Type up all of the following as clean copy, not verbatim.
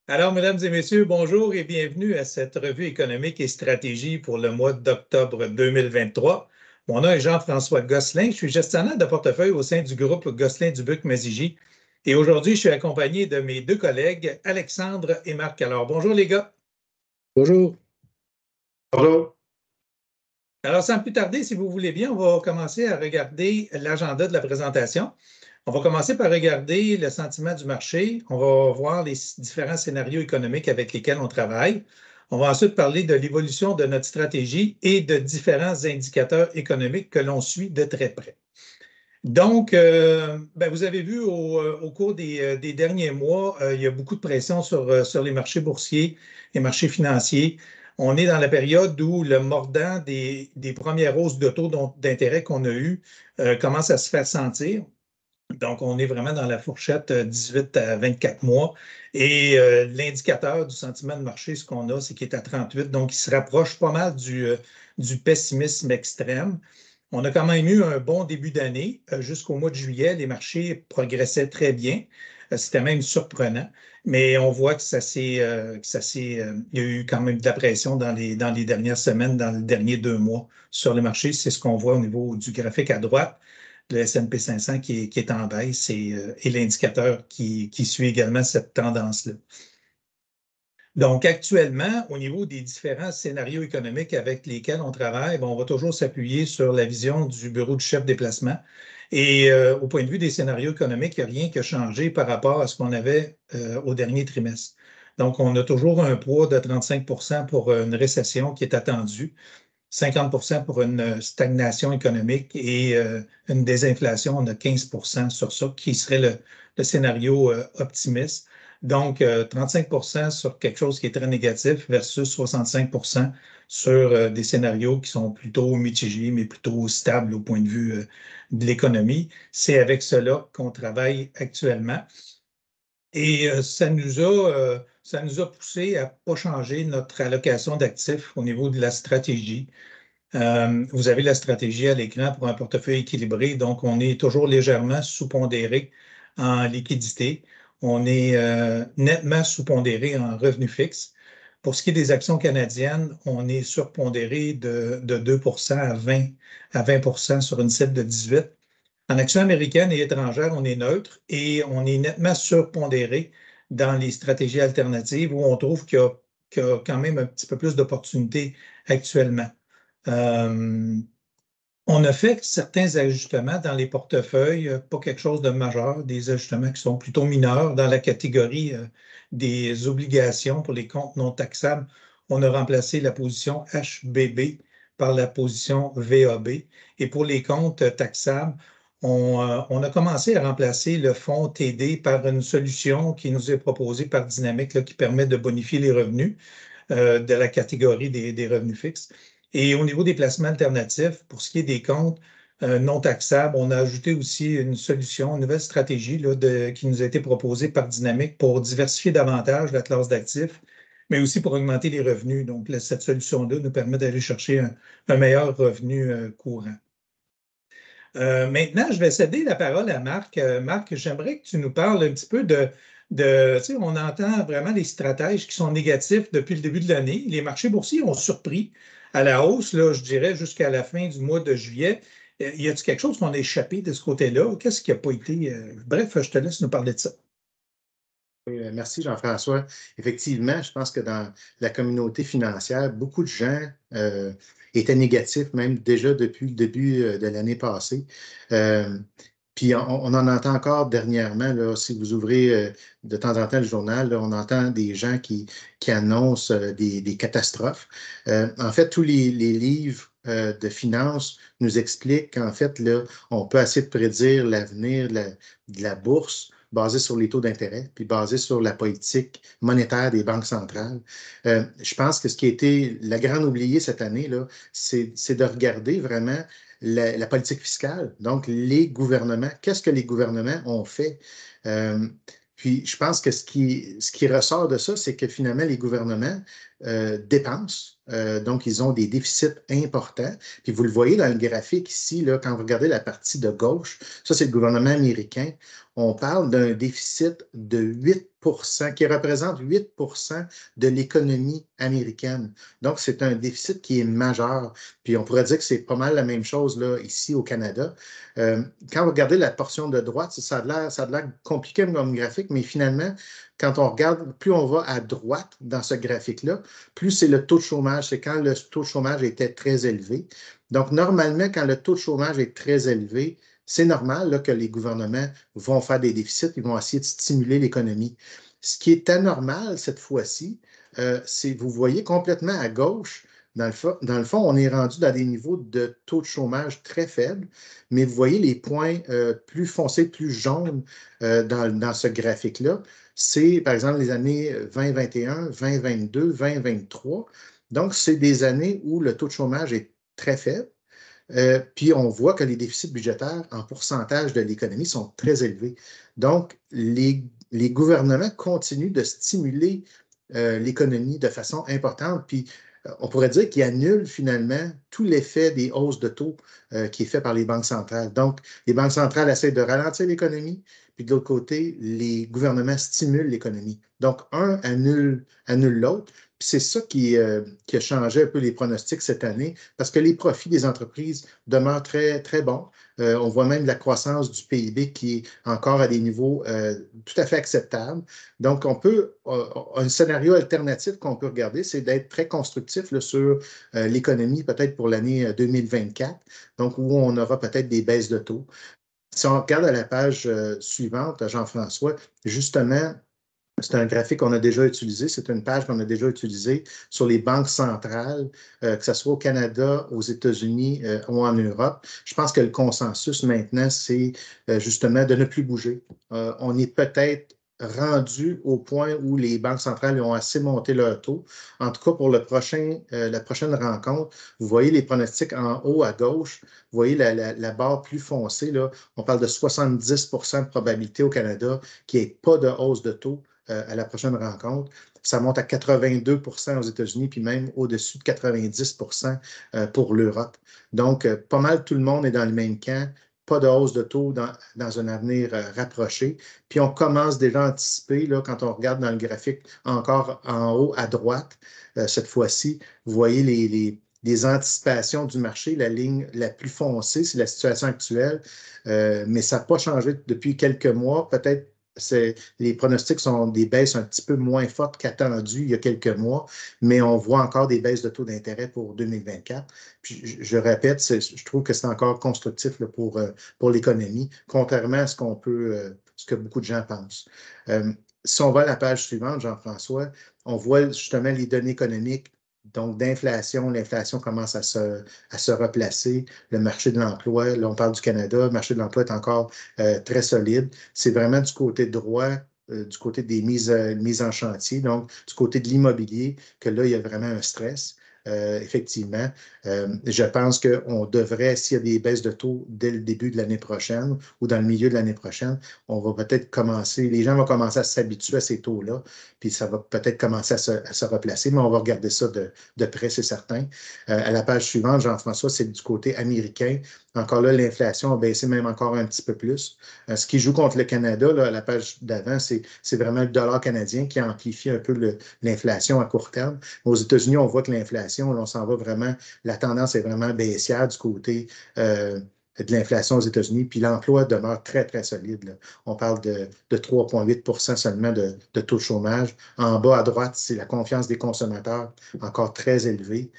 Alors, mesdames et messieurs, bonjour et bienvenue à cette revue économique et stratégie pour le mois d'octobre 2023. Mon nom est Jean-François Gosselin. Je suis gestionnaire de portefeuille au sein du groupe Gosselin-Dubuc-Mazigy. Et aujourd'hui, je suis accompagné de mes deux collègues, Alexandre et Marc. Alors, bonjour les gars. Bonjour. Bonjour. Alors, sans plus tarder, si vous voulez bien, on va commencer à regarder l'agenda de la présentation. On va commencer par regarder le sentiment du marché. On va voir les différents scénarios économiques avec lesquels on travaille. On va ensuite parler de l'évolution de notre stratégie et de différents indicateurs économiques que l'on suit de très près. Donc, vous avez vu au cours des derniers mois, il y a beaucoup de pression sur les marchés boursiers, les marchés financiers. On est dans la période où le mordant des premières hausses de taux d'intérêt qu'on a eues commence à se faire sentir. Donc, on est vraiment dans la fourchette 18 à 24 mois. Et l'indicateur du sentiment de marché, ce qu'on a, c'est qu'il est à 38. Donc, il se rapproche pas mal du pessimisme extrême. On a quand même eu un bon début d'année. Jusqu'au mois de juillet, les marchés progressaient très bien. C'était même surprenant. Mais on voit que il y a eu quand même de la pression dans les dernières semaines, dans les derniers 2 mois sur le marché. C'est ce qu'on voit au niveau du graphique à droite, le S&P 500 qui est en baisse et l'indicateur qui suit également cette tendance-là. Donc, actuellement, au niveau des différents scénarios économiques avec lesquels on travaille, on va toujours s'appuyer sur la vision du bureau du chef des placements. Et au point de vue des scénarios économiques, il n'y a rien qui a changé par rapport à ce qu'on avait au dernier trimestre. Donc, on a toujours un poids de 35 pour une récession qui est attendue, 50 pour une stagnation économique et une désinflation, on a 15 sur ça, qui serait le scénario optimiste. Donc, 35 sur quelque chose qui est très négatif versus 65 sur des scénarios qui sont plutôt mitigés, mais plutôt stables au point de vue de l'économie. C'est avec cela qu'on travaille actuellement. Et ça nous a poussé à ne pas changer notre allocation d'actifs au niveau de la stratégie. Vous avez la stratégie à l'écran pour un portefeuille équilibré, donc on est toujours légèrement sous-pondéré en liquidité. On est nettement sous-pondéré en revenu fixe. Pour ce qui est des actions canadiennes, on est surpondéré de 2 à 20 sur une cible de 18. En actions américaines et étrangères, on est neutre et on est nettement surpondéré dans les stratégies alternatives où on trouve qu'il y a quand même un petit peu plus d'opportunités actuellement. On a fait certains ajustements dans les portefeuilles, pas quelque chose de majeur, des ajustements qui sont plutôt mineurs. Dans la catégorie des obligations pour les comptes non taxables, on a remplacé la position HBB par la position VAB. Et pour les comptes taxables, on a commencé à remplacer le fonds TD par une solution qui nous est proposée par Dynamique là, qui permet de bonifier les revenus de la catégorie des revenus fixes. Et au niveau des placements alternatifs, pour ce qui est des comptes non taxables, on a ajouté aussi une solution, une nouvelle stratégie là, qui nous a été proposée par Dynamique pour diversifier davantage la classe d'actifs, mais aussi pour augmenter les revenus. Donc, là, cette solution-là nous permet d'aller chercher un meilleur revenu courant. Maintenant, je vais céder la parole à Marc. Marc, j'aimerais que tu nous parles un petit peu tu sais, on entend vraiment les stratèges qui sont négatifs depuis le début de l'année. Les marchés boursiers ont surpris à la hausse, là, je dirais, jusqu'à la fin du mois de juillet. Y a-t-il quelque chose qu'on a échappé de ce côté-là? Qu'est-ce qui n'a pas été... Bref, je te laisse nous parler de ça. Oui, merci Jean-François. Effectivement, je pense que dans la communauté financière, beaucoup de gens étaient négatifs, même déjà depuis le début de l'année passée. Puis on en entend encore dernièrement, là, si vous ouvrez de temps en temps le journal, là, on entend des gens qui annoncent des catastrophes. En fait, tous les livres de finances nous expliquent qu'en fait, là, on peut essayer de prédire l'avenir de la bourse basé sur les taux d'intérêt, puis basé sur la politique monétaire des banques centrales. Je pense que ce qui a été la grande oubliée cette année, là, c'est de regarder vraiment la politique fiscale. Donc, les gouvernements, qu'est-ce que les gouvernements ont fait? Puis, je pense que ce qui ressort de ça, c'est que finalement, les gouvernements dépenses. Donc, ils ont des déficits importants. Puis vous le voyez dans le graphique ici, là, quand vous regardez la partie de gauche, ça, c'est le gouvernement américain. On parle d'un déficit de 8 qui représente 8 de l'économie américaine. Donc, c'est un déficit qui est majeur. Puis on pourrait dire que c'est pas mal la même chose là, ici au Canada. Quand vous regardez la portion de droite, ça a l'air compliqué comme graphique, mais finalement, quand on regarde, plus on va à droite dans ce graphique-là, plus c'est le taux de chômage. C'est quand le taux de chômage était très élevé. Donc, normalement, quand le taux de chômage est très élevé, c'est normal là, que les gouvernements vont faire des déficits, ils vont essayer de stimuler l'économie. Ce qui est anormal cette fois-ci, c'est, vous voyez complètement à gauche, dans le fond, on est rendu dans des niveaux de taux de chômage très faibles, mais vous voyez les points plus foncés, plus jaunes dans ce graphique-là. C'est, par exemple, les années 2021, 2022, 2023. Donc, c'est des années où le taux de chômage est très faible. Puis on voit que les déficits budgétaires en pourcentage de l'économie sont très élevés. Donc, les gouvernements continuent de stimuler l'économie de façon importante. Puis on pourrait dire qu'ils annulent finalement tout l'effet des hausses de taux qui est fait par les banques centrales. Donc, les banques centrales essaient de ralentir l'économie, puis de l'autre côté, les gouvernements stimulent l'économie. Donc, un annule l'autre. Puis c'est ça qui a changé un peu les pronostics cette année, parce que les profits des entreprises demeurent très, très bons. On voit même la croissance du PIB qui est encore à des niveaux tout à fait acceptables. Donc, un scénario alternatif qu'on peut regarder, c'est d'être très constructif là, sur l'économie, peut-être pour l'année 2024, donc où on aura peut-être des baisses de taux. Si on regarde à la page suivante, Jean-François, justement, c'est un graphique qu'on a déjà utilisé, c'est une page qu'on a déjà utilisée sur les banques centrales, que ce soit au Canada, aux États-Unis ou en Europe. Je pense que le consensus maintenant, c'est justement de ne plus bouger. On est peut-être rendu au point où les banques centrales ont assez monté leur taux. En tout cas, pour la prochaine rencontre, vous voyez les pronostics en haut à gauche, vous voyez la barre plus foncée, là, on parle de 70 de probabilité au Canada qu'il n'y ait pas de hausse de taux à la prochaine rencontre. Ça monte à 82 aux États-Unis, puis même au-dessus de 90 pour l'Europe. Donc, pas mal tout le monde est dans le même camp. Pas de hausse de taux dans un avenir rapproché. Puis on commence déjà à anticiper, là, quand on regarde dans le graphique encore en haut à droite, cette fois-ci, vous voyez les anticipations du marché. La ligne la plus foncée, c'est la situation actuelle, mais ça n'a pas changé depuis quelques mois, peut-être. Les pronostics sont des baisses un petit peu moins fortes qu'attendues il y a quelques mois, mais on voit encore des baisses de taux d'intérêt pour 2024. Puis je répète, je trouve que c'est encore constructif là, pour l'économie, contrairement à ce que beaucoup de gens pensent. Si on va à la page suivante, Jean-François, on voit justement les données économiques. Donc, d'inflation, l'inflation commence à se replacer. Le marché de l'emploi, là, on parle du Canada, le marché de l'emploi est encore très solide. C'est vraiment du côté droit, du côté des mises en chantier, donc du côté de l'immobilier, que là, il y a vraiment un stress. Effectivement, je pense qu'on devrait, s'il y a des baisses de taux dès le début de l'année prochaine ou dans le milieu de l'année prochaine, on va peut-être commencer, les gens vont commencer à s'habituer à ces taux-là, puis ça va peut-être commencer à se replacer, mais on va regarder ça de près, c'est certain. À la page suivante, Jean-François, c'est du côté américain. Encore là, l'inflation a baissé même encore un petit peu plus. Ce qui joue contre le Canada, là, à la page d'avant, c'est vraiment le dollar canadien qui amplifie un peu l'inflation à court terme. Aux États-Unis, on voit que l'inflation, on s'en va vraiment, la tendance est vraiment baissière du côté de l'inflation aux États-Unis, puis l'emploi demeure très, très solide. Là. On parle de 3,8 seulement de taux de chômage. En bas à droite, c'est la confiance des consommateurs, encore très élevée.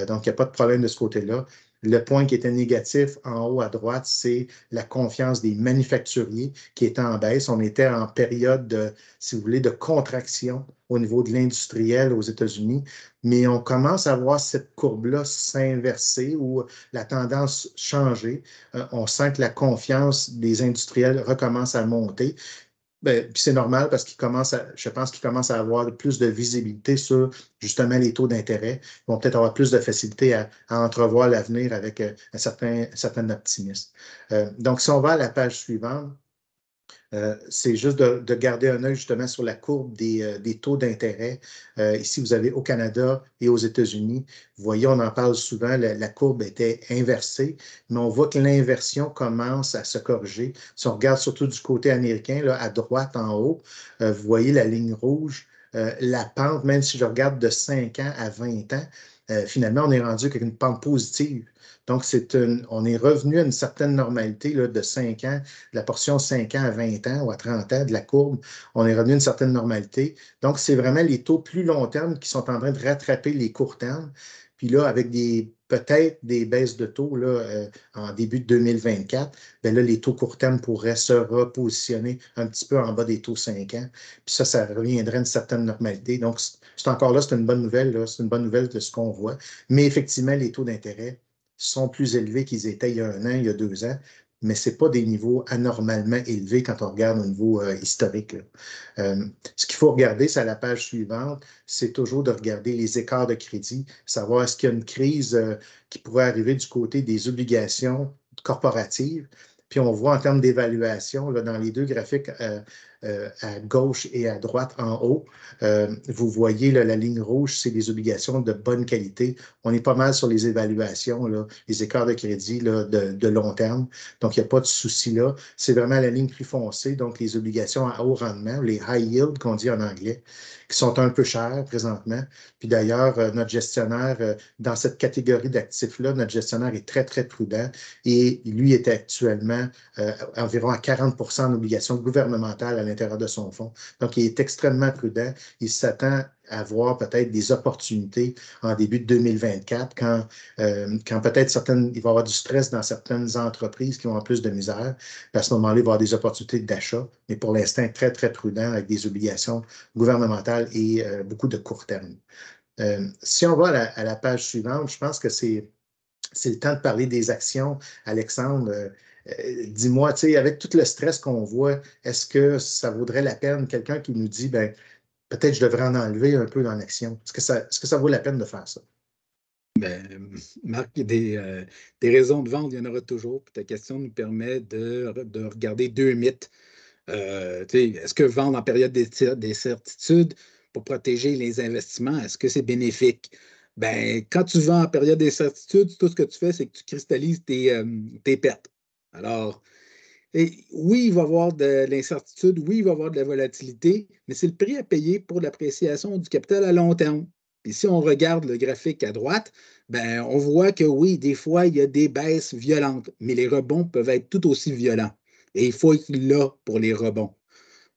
Donc, il n'y a pas de problème de ce côté-là. Le point qui était négatif en haut à droite, c'est la confiance des manufacturiers qui était en baisse. On était en période de, si vous voulez, de contraction au niveau de l'industriel aux États-Unis, mais on commence à voir cette courbe-là s'inverser ou la tendance changer. On sent que la confiance des industriels recommence à monter. Puis c'est normal parce je pense qu'ils commencent à avoir plus de visibilité sur justement les taux d'intérêt. Ils vont peut-être avoir plus de facilité à entrevoir l'avenir avec un certain optimisme. Donc, si on va à la page suivante, C'est juste de garder un œil justement sur la courbe des taux d'intérêt. Ici, vous avez au Canada et aux États-Unis. Vous voyez, on en parle souvent, la courbe était inversée, mais on voit que l'inversion commence à se corriger. Si on regarde surtout du côté américain, là, à droite en haut, vous voyez la ligne rouge, la pente, même si je regarde de 5 ans à 20 ans, finalement, on est rendu avec une pente positive. Donc, on est revenu à une certaine normalité là, de 5 ans, de la portion 5 ans à 20 ans ou à 30 ans de la courbe. On est revenu à une certaine normalité. Donc, c'est vraiment les taux plus long terme qui sont en train de rattraper les courts termes. Puis là, avec peut-être des baisses de taux là, en début de 2024, bien là, les taux court terme pourraient se repositionner un petit peu en bas des taux 5 ans. Puis ça reviendrait à une certaine normalité. Donc, c'est encore là, c'est une bonne nouvelle. C'est une bonne nouvelle de ce qu'on voit. Mais effectivement, les taux d'intérêt sont plus élevés qu'ils étaient il y a 1 an, il y a 2 ans, mais ce n'est pas des niveaux anormalement élevés quand on regarde au niveau historique. Ce qu'il faut regarder, c'est à la page suivante, c'est toujours de regarder les écarts de crédit, savoir est-ce qu'il y a une crise qui pourrait arriver du côté des obligations corporatives. Puis on voit en termes d'évaluation, dans les deux graphiques à gauche et à droite en haut, vous voyez là, la ligne rouge, c'est des obligations de bonne qualité. On est pas mal sur les évaluations, là, les écarts de crédit là, de long terme. Donc, il n'y a pas de souci là. C'est vraiment la ligne plus foncée, donc les obligations à haut rendement, les high yield qu'on dit en anglais, qui sont un peu chères présentement. Puis d'ailleurs, notre gestionnaire, dans cette catégorie d'actifs-là, notre gestionnaire est très, très prudent et lui est actuellement environ à 40 en obligations gouvernementales à l'intérieur de son fonds. Donc, il est extrêmement prudent. Il s'attend à voir peut-être des opportunités en début de 2024 quand peut-être il va y avoir du stress dans certaines entreprises qui ont en plus de misère. Puis à ce moment-là, il va y avoir des opportunités d'achat, mais pour l'instant, très, très prudent avec des obligations gouvernementales et beaucoup de court terme. Si on va à la page suivante, je pense que c'est le temps de parler des actions. Alexandre, dis-moi, tu sais, avec tout le stress qu'on voit, est-ce que ça vaudrait la peine, quelqu'un qui nous dit, ben, peut-être je devrais en enlever un peu dans l'action. Est-ce que ça vaut la peine de faire ça? Ben, Marc, des raisons de vente, il y en aura toujours. Puis ta question nous permet de regarder deux mythes. Est-ce que vendre en période d'incertitude pour protéger les investissements, est-ce que c'est bénéfique? Ben, quand tu vends en période d'incertitude, tout ce que tu fais, c'est que tu cristallises tes pertes. Alors, oui, il va y avoir de l'incertitude, oui, il va y avoir de la volatilité, mais c'est le prix à payer pour l'appréciation du capital à long terme. Et si on regarde le graphique à droite, ben, on voit que oui, des fois, il y a des baisses violentes, mais les rebonds peuvent être tout aussi violents. Et il faut être là pour les rebonds.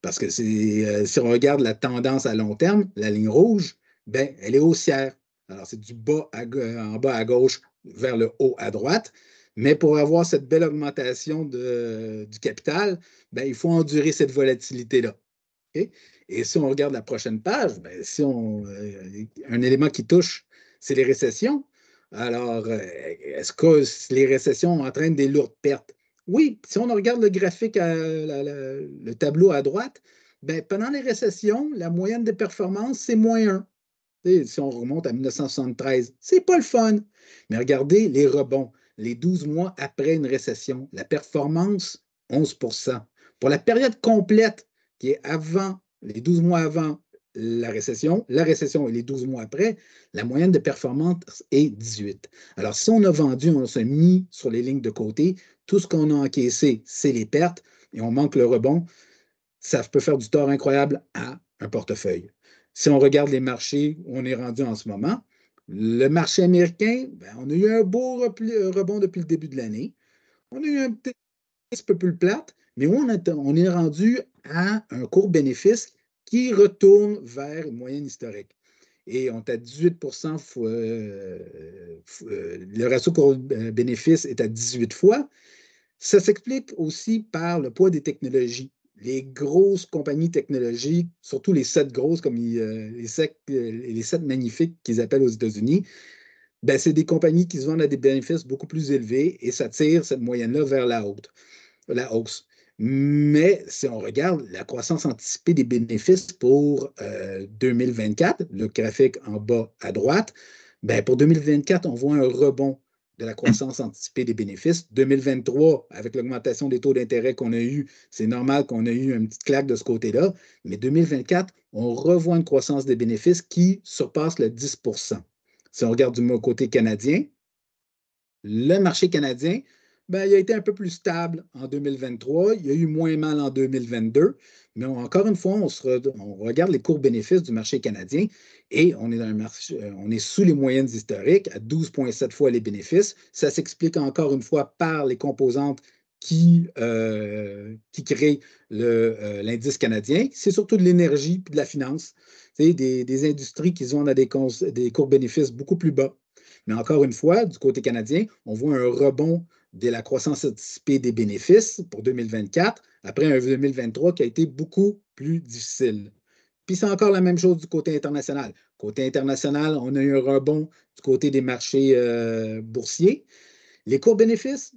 Parce que si on regarde la tendance à long terme, la ligne rouge, ben, elle est haussière. Alors, c'est du bas en bas à gauche vers le haut à droite. Mais pour avoir cette belle augmentation du capital, ben, il faut endurer cette volatilité-là. Okay? Et si on regarde la prochaine page, ben, un élément qui touche, c'est les récessions. Alors, est-ce que les récessions entraînent des lourdes pertes? Oui, si on regarde le graphique, le tableau à droite, ben, pendant les récessions, la moyenne de performance, c'est -1. Si on remonte à 1973, c'est pas le fun. Mais regardez les rebonds. Les 12 mois après une récession, la performance, 11%. Pour la période complète, qui est avant, les 12 mois avant la récession et les 12 mois après, la moyenne de performance est 18. Alors, si on a vendu, on s'est mis sur les lignes de côté, tout ce qu'on a encaissé, c'est les pertes, et on manque le rebond, ça peut faire du tort incroyable à un portefeuille. Si on regarde les marchés où on est rendu en ce moment, le marché américain, ben, on a eu un beau rebond depuis le début de l'année. On a eu un petit peu plus plate, mais on est rendu à un court bénéfice qui retourne vers une moyenne historique. Et on est à 18 le ratio court-bénéfice est à 18 fois. Ça s'explique aussi par le poids des technologies. Les grosses compagnies technologiques, surtout les 7 grosses, comme les 7 magnifiques qu'ils appellent aux États-Unis, ben, c'est des compagnies qui se vendent à des bénéfices beaucoup plus élevés et ça tire cette moyenne-là vers la hausse. Mais si on regarde la croissance anticipée des bénéfices pour 2024, le graphique en bas à droite, ben, pour 2024, on voit un rebond de la croissance anticipée des bénéfices. 2023, avec l'augmentation des taux d'intérêt qu'on a eu, c'est normal qu'on ait eu une petite claque de ce côté-là. Mais 2024, on revoit une croissance des bénéfices qui surpasse le 10 %. Si on regarde du côté canadien, le marché canadien, ben, il a été un peu plus stable en 2023. Il y a eu moins mal en 2022. Mais encore une fois, on regarde les courbes bénéfices du marché canadien et on est dans un marché, on est sous les moyennes historiques à 12,7 fois les bénéfices. Ça s'explique encore une fois par les composantes qui créent l'indice canadien. C'est surtout de l'énergie et de la finance. Des industries qui se vendent à des courbes bénéfices beaucoup plus bas. Mais encore une fois, du côté canadien, on voit un rebond de la croissance anticipée des bénéfices pour 2024, après un 2023 qui a été beaucoup plus difficile. Puis c'est encore la même chose du côté international. Côté international, on a eu un rebond du côté des marchés boursiers. Les cours bénéfices,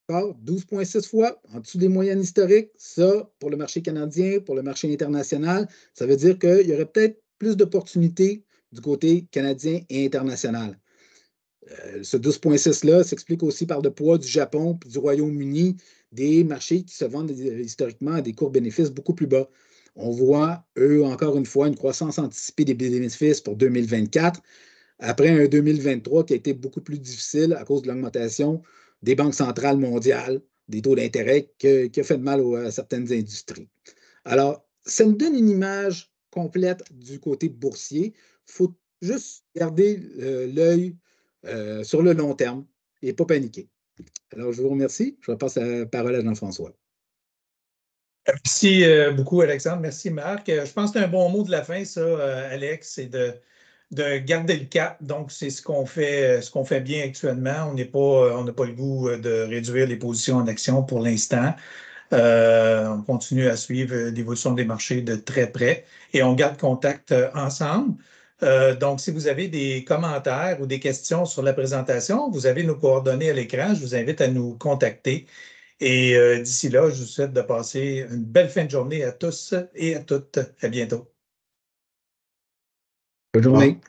12,6 fois en dessous des moyennes historiques. Ça, pour le marché canadien, pour le marché international, ça veut dire qu'il y aurait peut-être plus d'opportunités du côté canadien et international. Ce 12,6-là s'explique aussi par le poids du Japon et du Royaume-Uni, des marchés qui se vendent historiquement à des cours bénéfices beaucoup plus bas. On voit, eux, encore une fois, une croissance anticipée des bénéfices pour 2024, après un 2023 qui a été beaucoup plus difficile à cause de l'augmentation des banques centrales mondiales, des taux d'intérêt qui a fait de mal à certaines industries. Alors, ça nous donne une image complète du côté boursier. Il faut juste garder l'œil sur le long terme et pas paniquer. Alors, je vous remercie. Je repasse la parole à Jean-François. Merci beaucoup, Alexandre. Merci, Marc. Je pense que c'est un bon mot de la fin, ça, Alex, c'est de garder le cap. Donc, c'est ce qu'on fait bien actuellement. On n'a pas le goût de réduire les positions en action pour l'instant. On continue à suivre l'évolution des marchés de très près et on garde contact ensemble. Donc, si vous avez des commentaires ou des questions sur la présentation, vous avez nos coordonnées à l'écran. Je vous invite à nous contacter. Et d'ici là, je vous souhaite de passer une belle fin de journée à tous et à toutes. À bientôt. Bonne journée.